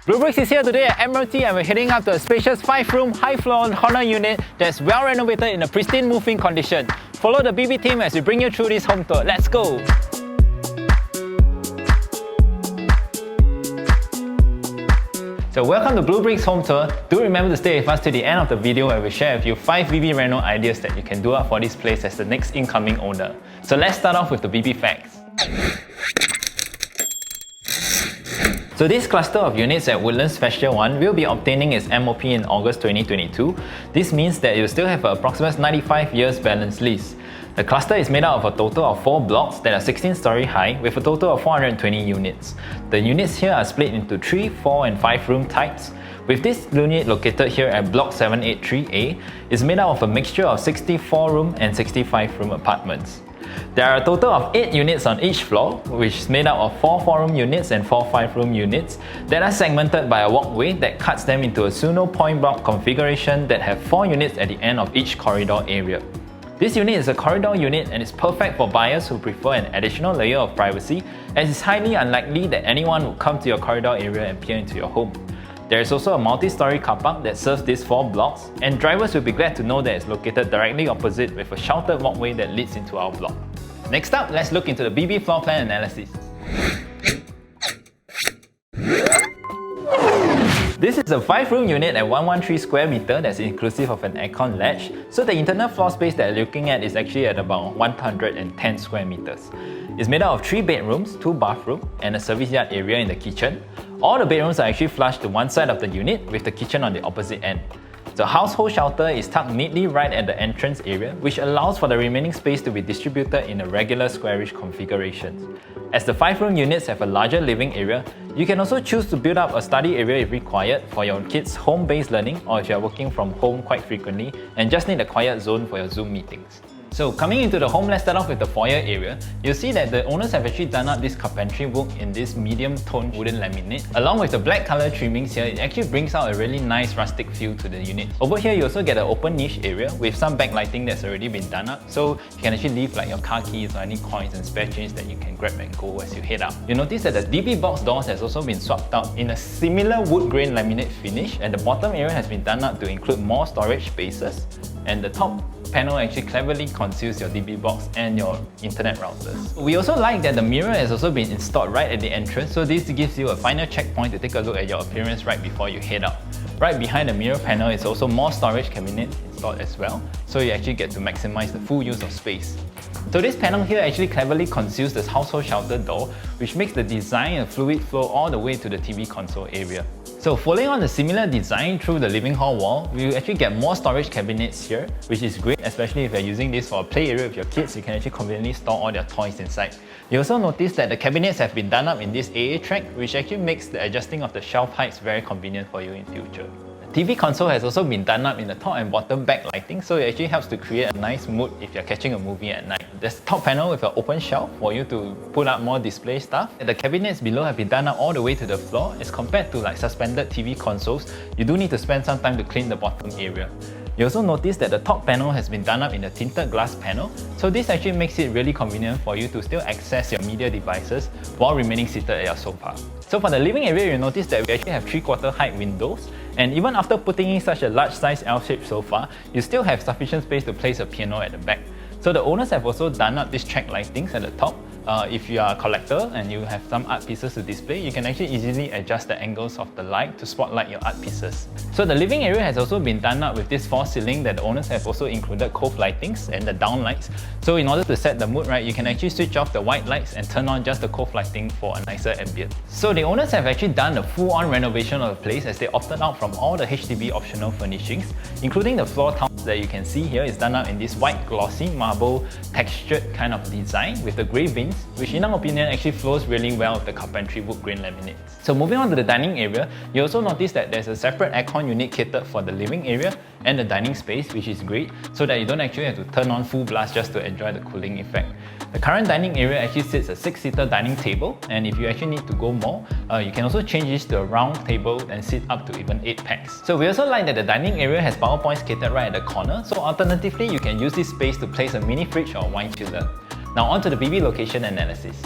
Bleubricks is here today at Admiralty and we're heading up to a spacious 5-room, high-floor corner unit that's well renovated in a pristine moving condition. Follow the BB team as we bring you through this home tour. Let's go! So welcome to Bleubricks home tour. Do remember to stay with us to the end of the video where we share with you 5 BB Reno ideas that you can do up for this place as the next incoming owner. So let's start off with the BB facts. So this cluster of units at Woodlands Pasture I will be obtaining its MOP in August 2022. This means that you still have an approximate 95 years balance lease. The cluster is made up of a total of 4 blocks that are 16-story high with a total of 420 units. The units here are split into 3, 4 and 5 room types. With this unit located here at Block 783A, is made up of a mixture of 64 room and 65 room apartments. There are a total of 8 units on each floor, which is made up of 4 4-room units and 4 5-room units that are segmented by a walkway that cuts them into a pseudo point block configuration that have 4 units at the end of each corridor area. This unit is a corridor unit and is perfect for buyers who prefer an additional layer of privacy, as it's highly unlikely that anyone would come to your corridor area and peer into your home. There is also a multi-story car park that serves these 4 blocks, and drivers will be glad to know that it's located directly opposite with a sheltered walkway that leads into our block. Next up, let's look into the BB floor plan analysis. This is a 5-room unit at 113 square meter that's inclusive of an aircon latch, so the internal floor space that you're looking at is actually at about 110 square meters. It's made up of 3 bedrooms, 2 bathrooms, and a service yard area in the kitchen. All the bedrooms are actually flush to one side of the unit with the kitchen on the opposite end. The household shelter is tucked neatly right at the entrance area, which allows for the remaining space to be distributed in a regular squarish configuration. As the 5-room units have a larger living area, you can also choose to build up a study area if required for your kids' home-based learning, or if you are working from home quite frequently and just need a quiet zone for your Zoom meetings. So coming into the home, let's start off with the foyer area. You'll see that the owners have actually done up this carpentry work in this medium toned wooden laminate. Along with the black color trimmings here, it actually brings out a really nice rustic feel to the unit. Over here, you also get an open niche area with some backlighting that's already been done up, so you can actually leave like your car keys or any coins and spare change that you can grab and go as you head out. You'll notice that the DB box doors has also been swapped out in a similar wood grain laminate finish, and the bottom area has been done up to include more storage spaces, and the top panel actually cleverly conceals your DB box and your internet routers. We also like that the mirror has also been installed right at the entrance, so this gives you a final checkpoint to take a look at your appearance right before you head out. Right behind the mirror panel is also more storage cabinets installed as well, so you actually get to maximize the full use of space. So this panel here actually cleverly conceals this household shelter door, which makes the design a fluid flow all the way to the TV console area. So following on the similar design through the living hall wall, we actually get more storage cabinets here, which is great, especially if you're using this for a play area with your kids. You can actually conveniently store all their toys inside. You also notice that the cabinets have been done up in this AA track, which actually makes the adjusting of the shelf heights very convenient for you in future. TV console has also been done up in the top and bottom backlighting, so it actually helps to create a nice mood if you're catching a movie at night. There's a top panel with an open shelf for you to put up more display stuff. The cabinets below have been done up all the way to the floor. As compared to like suspended TV consoles, you do need to spend some time to clean the bottom area. You also notice that the top panel has been done up in a tinted glass panel, so this actually makes it really convenient for you to still access your media devices while remaining seated at your sofa. So for the living area, you notice that we actually have 3/4 height windows, and even after putting in such a large size L-shaped sofa, you still have sufficient space to place a piano at the back. So the owners have also done up these track lightings at the top. If you are a collector and you have some art pieces to display, you can actually easily adjust the angles of the light to spotlight your art pieces. So the living area has also been done up with this false ceiling that the owners have also included cove lightings and the down lights. So in order to set the mood right, you can actually switch off the white lights and turn on just the cove lighting for a nicer ambient. So the owners have actually done a full-on renovation of the place, as they opted out from all the HDB optional furnishings, including the floor tiles that you can see here is done up in this white glossy marble textured kind of design with the grey veins, which in our opinion actually flows really well with the carpentry wood grain laminates. So moving on to the dining area, you also notice that there's a separate aircon unit catered for the living area and the dining space, which is great, so that you don't actually have to turn on full blast just to enjoy the cooling effect. The current dining area actually sits a 6-seater dining table, and if you actually need to go more, you can also change this to a round table and sit up to even 8 packs. So we also like that the dining area has power points catered right at the corner, so alternatively you can use this space to place a mini fridge or wine chiller. Now on to the BB location analysis.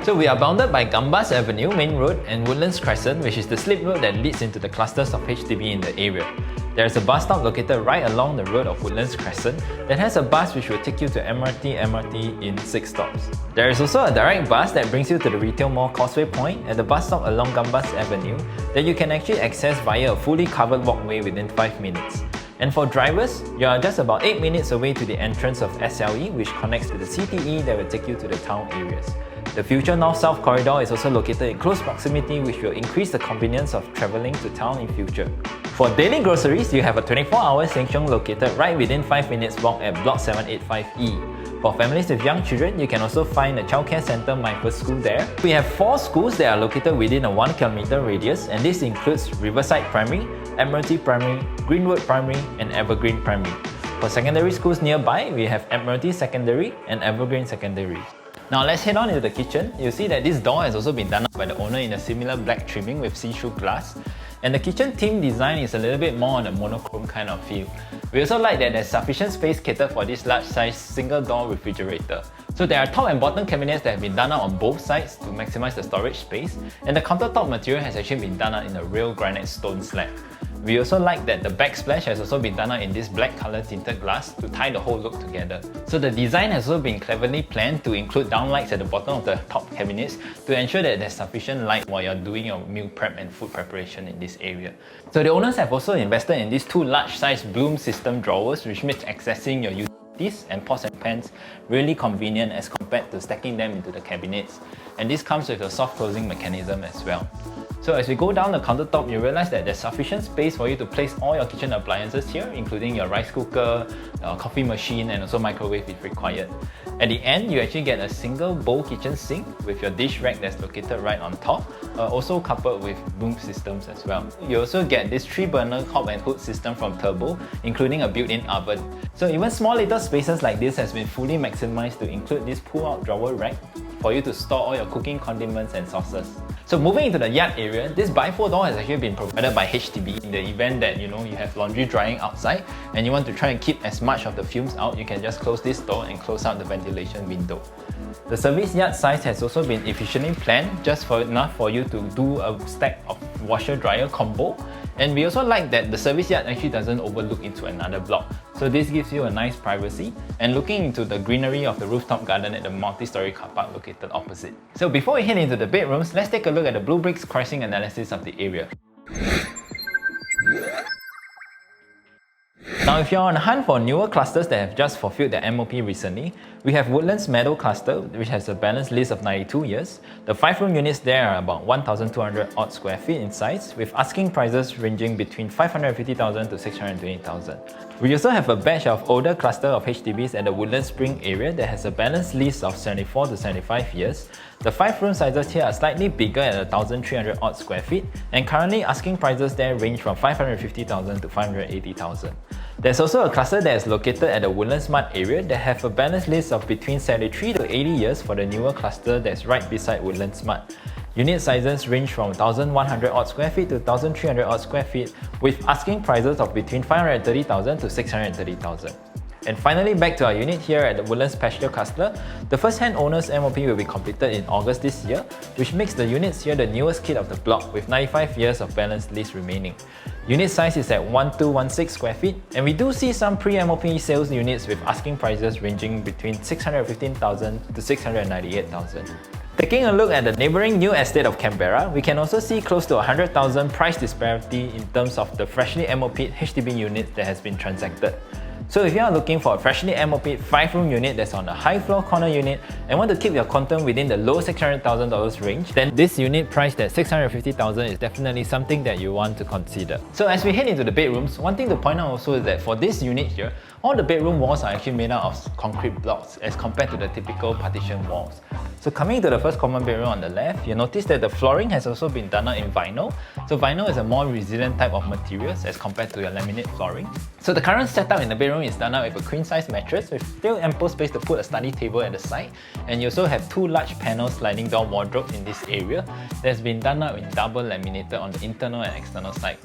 So we are bounded by Gambas Avenue Main Road and Woodlands Crescent, which is the slip road that leads into the clusters of HDB in the area. There is a bus stop located right along the road of Woodlands Crescent that has a bus which will take you to MRT in 6 stops. There is also a direct bus that brings you to the retail mall Causeway Point at the bus stop along Gambas Avenue that you can actually access via a fully covered walkway within 5 minutes. And for drivers, you are just about 8 minutes away to the entrance of SLE, which connects to the CTE that will take you to the town areas. The future North-South corridor is also located in close proximity, which will increase the convenience of travelling to town in future. For daily groceries, you have a 24-hour Sheng Siong located right within 5 minutes walk at Block 785E. For families with young children, you can also find a childcare centre My First School there. We have 4 schools that are located within a 1 km radius, and this includes Riverside Primary, Admiralty Primary, Greenwood Primary, and Evergreen Primary. For secondary schools nearby, we have Admiralty Secondary and Evergreen Secondary. Now let's head on into the kitchen. You'll see that this door has also been done up by the owner in a similar black trimming with see-through glass. And the kitchen theme design is a little bit more on a monochrome kind of feel. We also like that there's sufficient space catered for this large size single door refrigerator. So there are top and bottom cabinets that have been done out on both sides to maximize the storage space, and the countertop material has actually been done out in a real granite stone slab. We also like that the backsplash has also been done out in this black color tinted glass to tie the whole look together. So the design has also been cleverly planned to include downlights at the bottom of the top cabinets to ensure that there's sufficient light while you're doing your meal prep and food preparation in this area. So the owners have also invested in these 2 large size bloom system drawers, which makes accessing your utilities and pots and pans really convenient as compared to stacking them into the cabinets. And this comes with a soft closing mechanism as well. So as we go down the countertop, you realize that there's sufficient space for you to place all your kitchen appliances here, including your rice cooker, coffee machine, and also microwave if required. At the end, you actually get a single bowl kitchen sink with your dish rack that's located right on top, also coupled with boom systems as well. You also get this 3-burner hob and hood system from Turbo, including a built-in oven. So even small little spaces like this has been fully maximized to include this pull-out drawer rack for you to store all your cooking condiments and sauces. So moving into the yard area, this bifold door has actually been provided by HDB in the event that you have laundry drying outside and you want to try and keep as much of the fumes out. You can just close this door and close out the ventilation window. The service yard size has also been efficiently planned, just enough for you to do a stack of washer-dryer combo. And we also like that the service yard actually doesn't overlook into another block. So this gives you a nice privacy and looking into the greenery of the rooftop garden at the multi-story car park located opposite. So before we head into the bedrooms, let's take a look at the bleubricks pricing analysis of the area. Now if you're on a hunt for newer clusters that have just fulfilled their MOP recently, we have Woodlands Meadow Cluster, which has a balanced lease of 92 years. The 5-room units there are about 1,200 odd square feet in size, with asking prices ranging between 550,000 to 620,000. We also have a batch of older cluster of HDBs at the Woodlands Spring area that has a balanced lease of 74 to 75 years. The 5-room sizes here are slightly bigger at 1,300 odd square feet, and currently asking prices there range from 550,000 to 580,000. There's also a cluster that is located at the Woodlands Mart area that have a balanced lease of between 73 to 80 years for the newer cluster that's right beside Woodlands Mart. Unit sizes range from 1,100 odd square feet to 1,300 odd square feet, with asking prices of between 530,000 to 630,000. And finally, back to our unit here at the Woodlands Pasture Cluster, the first-hand owner's MOP will be completed in August this year, which makes the units here the newest kid of the block with 95 years of balanced lease remaining. Unit size is at 1,216 square feet, and we do see some pre-MOP sales units with asking prices ranging between 615,000 to 698,000. Taking a look at the neighbouring new estate of Canberra, we can also see close to 100,000 price disparity in terms of the freshly MOP-ed HDB units that has been transacted. So if you are looking for a freshly MOP-ed 5-room unit that's on a high floor corner unit and want to keep your quantum within the low $600,000 range, then this unit priced at $650,000 is definitely something that you want to consider. So as we head into the bedrooms, one thing to point out also is that for this unit here, all the bedroom walls are actually made out of concrete blocks as compared to the typical partition walls. So coming to the first common bedroom on the left, you'll notice that the flooring has also been done out in vinyl. So vinyl is a more resilient type of materials as compared to your laminate flooring. So the current setup in the bedroom is done out with a queen-size mattress with still ample space to put a study table at the side. And you also have 2 large panel sliding door wardrobes in this area that's been done out in double laminated on the internal and external side.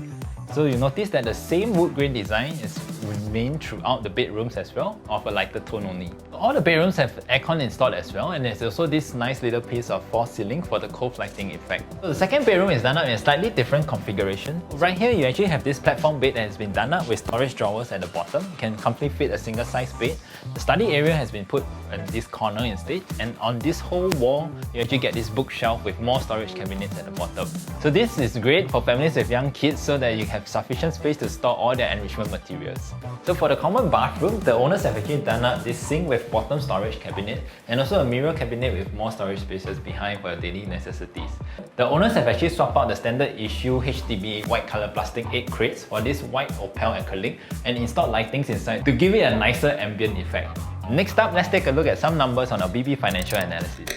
So you notice that the same wood grain design is remain throughout the bedrooms as well, of a lighter tone only. All the bedrooms have aircon installed as well, and there's also this nice little piece of false ceiling for the cove lighting effect. So the second bedroom is done up in a slightly different configuration. Right here, you actually have this platform bed that has been done up with storage drawers at the bottom. You can comfortably fit a single size bed. The study area has been put in this corner instead, and on this whole wall, you actually get this bookshelf with more storage cabinets at the bottom. So this is great for families with young kids so that you have sufficient space to store all their enrichment materials. So for the common bathroom, the owners have actually done up this sink with bottom storage cabinet and also a mirror cabinet with more storage spaces behind for your daily necessities. The owners have actually swapped out the standard issue HDB white color plastic 8 crates for this white opal acrylic and installed lightings inside to give it a nicer ambient effect. Next up, let's take a look at some numbers on our BB financial analysis.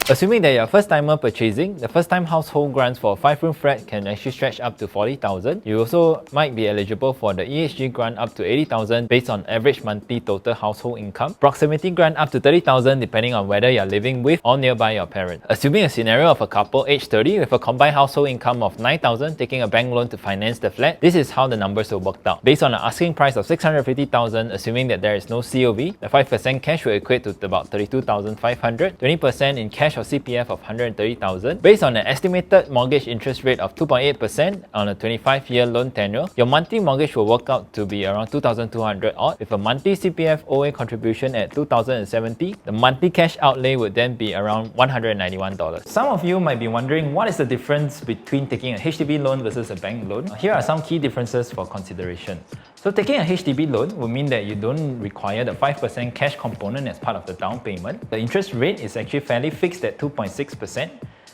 Assuming that you're a first-timer purchasing, the first-time household grants for a 5-room flat can actually stretch up to 40,000. You also might be eligible for the EHG grant up to 80,000 based on average monthly total household income. Proximity grant up to 30,000 depending on whether you're living with or nearby your parents. Assuming a scenario of a couple aged 30 with a combined household income of 9,000 taking a bank loan to finance the flat, this is how the numbers will work out. Based on an asking price of 650,000, assuming that there is no COV, the 5% cash will equate to about 32,500, 20% in cash or CPF of 130,000. Based on an estimated mortgage interest rate of 2.8% on a 25-year loan tenure, your monthly mortgage will work out to be around 2,200 odd. With a monthly CPF OA contribution at 2,070, the monthly cash outlay would then be around $191. Some of you might be wondering what is the difference between taking a HDB loan versus a bank loan. Here are some key differences for consideration. So taking a HDB loan will mean that you don't require the 5% cash component as part of the down payment. The interest rate is actually fairly fixed at 2.6%,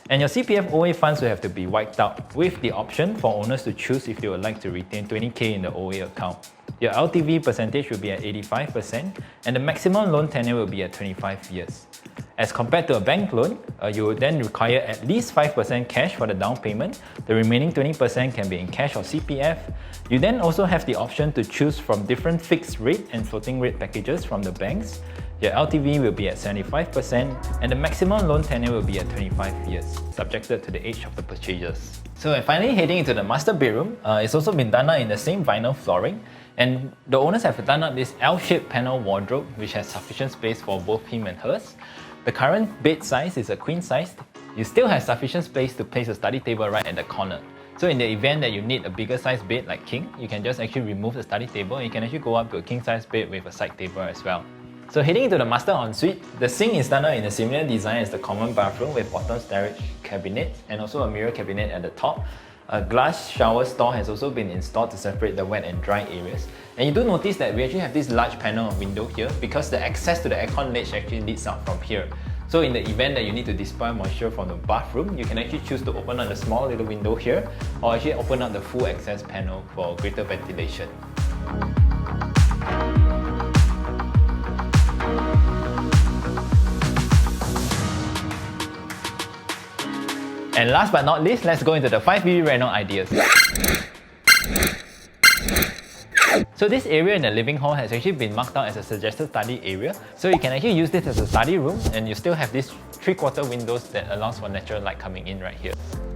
and your CPF OA funds will have to be wiped out with the option for owners to choose if they would like to retain 20k in the OA account. Your LTV percentage will be at 85%, and the maximum loan tenure will be at 25 years. As compared to a bank loan, you will then require at least 5% cash for the down payment. The remaining 20% can be in cash or CPF. You then also have the option to choose from different fixed rate and floating rate packages from the banks. Your LTV will be at 75% and the maximum loan tenure will be at 25 years, subjected to the age of the purchasers. So finally, heading into the master bedroom, it's also been done up in the same vinyl flooring, and the owners have done up this L-shaped panel wardrobe which has sufficient space for both him and hers. The current bed size is a queen size. You still have sufficient space to place a study table right at the corner. So in the event that you need a bigger size bed like king, you can just actually remove the study table and you can actually go up to a king size bed with a side table as well. So heading into the master ensuite, the sink is done up in a similar design as the common bathroom with bottom storage cabinet and also a mirror cabinet at the top. A glass shower stall has also been installed to separate the wet and dry areas. And you do notice that we actually have this large panel of window here because the access to the aircon ledge actually leads out from here. So in the event that you need to dispel moisture from the bathroom, you can actually choose to open up the small little window here or actually open up the full access panel for greater ventilation. And last but not least, let's go into the 5BB Reno Ideas. So this area in the living hall has actually been marked out as a suggested study area. So you can actually use this as a study room and you still have these 3/4 windows that allows for natural light coming in right here.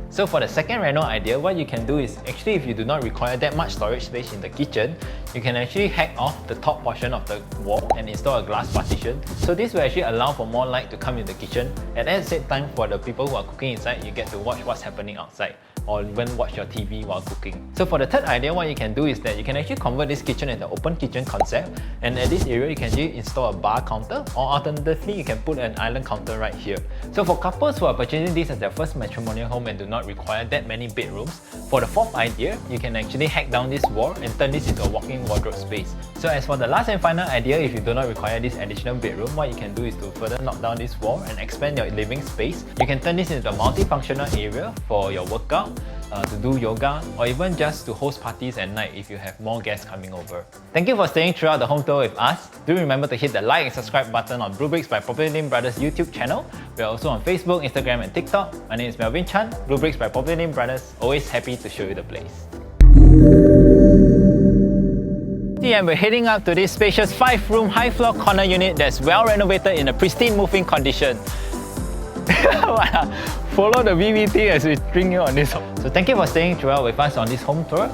So for the second Reno idea, what you can do is actually if you do not require that much storage space in the kitchen, you can actually hack off the top portion of the wall and install a glass partition. So this will actually allow for more light to come in the kitchen, and at the same time for the people who are cooking inside, you get to watch what's happening outside or even watch your TV while cooking. So for the third idea, what you can do is that you can actually convert this kitchen into an open kitchen concept, and at this area you can actually install a bar counter, or alternatively you can put an island counter right here. So for couples who are purchasing this as their first matrimonial home and do not require that many bedrooms, for the fourth idea, you can actually hack down this wall and turn this into a walk-in wardrobe space. So as for the last and final idea, if you do not require this additional bedroom, what you can do is to further knock down this wall and expand your living space. You can turn this into a multifunctional area for your workout, to do yoga, or even just to host parties at night if you have more guests coming over. Thank you for staying throughout the home tour with us. Do remember to hit the like and subscribe button on bleubricks by PropertyLimBrothers YouTube channel. We are also on Facebook, Instagram and TikTok. My name is Melvin Chan, bleubricks by PropertyLimBrothers. Always happy to show you the place. And we're heading up to this spacious 5-room high-floor corner unit that's well renovated in a pristine moving condition. Follow the BBT as we bring you on this home. So thank you for staying throughout with us on this home tour.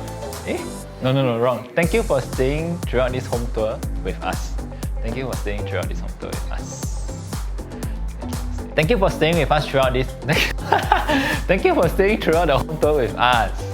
No, wrong. Thank you for staying throughout this home tour with us. Thank you for staying throughout this home tour with us. Thank you for staying with us throughout this. Thank you for staying throughout the home tour with us.